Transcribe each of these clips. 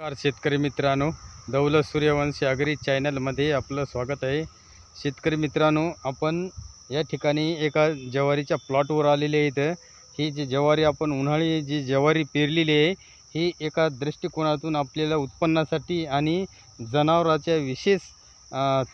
नमस्कार शेतकरी मित्रांनो, दौलत सूर्यवंशी अग्री चॅनलमध्ये आपलं स्वागत आहे। शेतकरी मित्रांनो, आपण या ठिकाणी एका ज्वारीच्या प्लॉटवर आलेले आहेत। ही जी ज्वारी आपण उन्हाळी जी ज्वारी पेरलेली आहे, ही एका दृष्टिकोनातून आपल्याला उत्पन्नासाठी आणि जनावरांच्या विशेष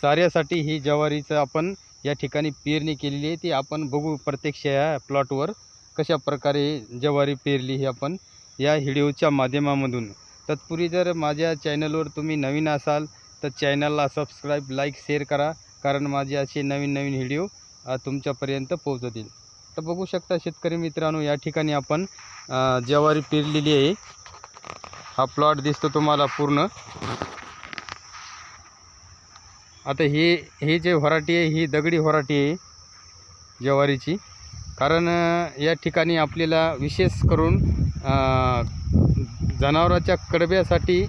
चाऱ्यासाठी ही ज्वारीचं आपण या ठिकाणी पेरणी केलेली आहे। ती आपण बघू प्रत्यक्ष या प्लॉटवर कशा प्रकारे ज्वारी पेरली ही आपण या व्हिडिओच्या माध्यमामधून। तत्पूर्वी जर माझ्या चॅनलवर तुम्ही नवीन असाल तर चॅनलला सबस्क्राईब, लाईक, शेअर करा, कारण माझे असे नवीन व्हिडिओ तुमच्यापर्यंत पोहोचतील। तर बघू शकता शेतकरी मित्रांनो, या ठिकाणी आपण ज्वारी पेरलेली आहे। हा प्लॉट दिसतो तुम्हाला पूर्ण। आता हे जे व्हरायटी आहे ही दगडी व्हरायटी आहे ज्वारीची, कारण या ठिकाणी आपल्याला विशेष करून जनावरांच्या कडब्यासाठी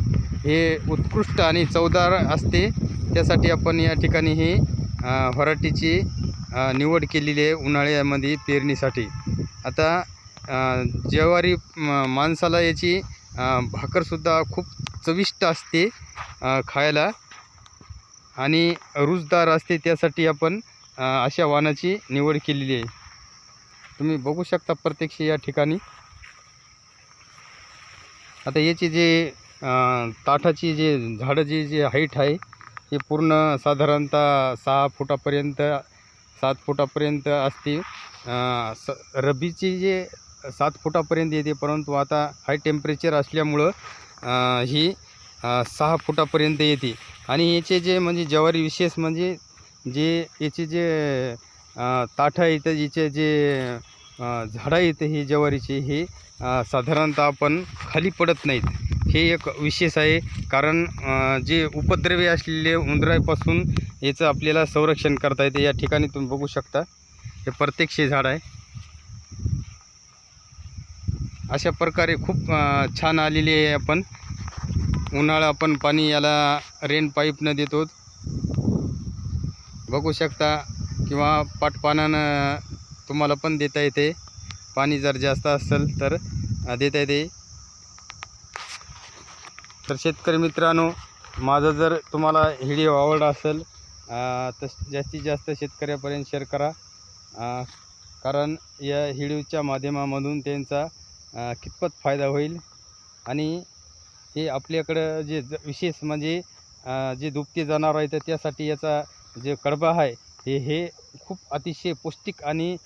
हे उत्कृष्ट आणि चवदार असते। त्यासाठी आपण या ठिकाणी ही व्हरायटीची निवड केलेली आहे उन्हाळ्यामध्ये पेरणीसाठी। आता ज्वारी माणसाला याची भाकरसुद्धा खूप चविष्ट असते खायला आणि रुचदार असते। त्यासाठी आपण अशा वाणाची निवड केलेली आहे। तुम्ही बघू शकता प्रत्यक्ष या ठिकाणी। आता याची जे ताठाची जे झाडाची जी हाईट आहे ही पूर्ण साधारणतः 6 फुटापर्यंत 7 फुटापर्यंत असते। रब्बीची जे 7 फुटापर्यंत येते, परंतु आता हाय टेम्परेचर असल्यामुळं ही 6 फुटापर्यंत येते। आणि याचे जे म्हणजे ज्वारी विशेष म्हणजे जे याचे जे ताठ आहेत, याचे जे झाडं आहेत ही ज्वारीची, हे साधारणतः आपण खाली पडत नाहीत, हे एक विशेष आहे। कारण जे उपद्रवी असलेले उंदरापासून याचं आपल्याला संरक्षण करता येते। या ठिकाणी तुम्ही बघू शकता हे प्रत्यक्ष झाड आहे। अशा प्रकारे खूप छान आलेली आहे। आपण उन्हाळा आपण पाणी याला रेन पाईपनं देतो, बघू शकता, किंवा पाटपानानं तुम्हाला पण देता येते। पाणी जर जास्त असेल तर देता येते। तर शेतकरी मित्रांनो, माझा जर तुम्हाला व्हिडिओ आवडला असेल तर जास्तीत जास्त शेतकऱ्यापर्यंत शेअर करा, कारण या व्हिडिओच्या माध्यमामधून त्यांचा कितपत फायदा होईल। आणि हे आपल्याकडं जे विशेष म्हणजे जे दुभते जनावर आहेत त्यासाठी याचा जे कडबा आहे हे खूप अतिशय पौष्टिक आणि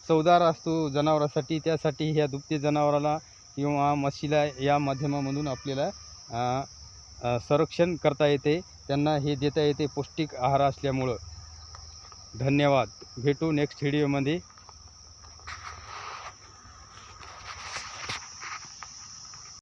चवदार असतो जनावरांसाठी। त्यासाठी ह्या दुभते जनावराला किंवा म्हशीला या माध्यमामधून आपल्याला संरक्षण करता येते, त्यांना हे देता येते पौष्टिक आहार असल्यामुळं। धन्यवाद, भेटू नेक्स्ट व्हिडिओमध्ये।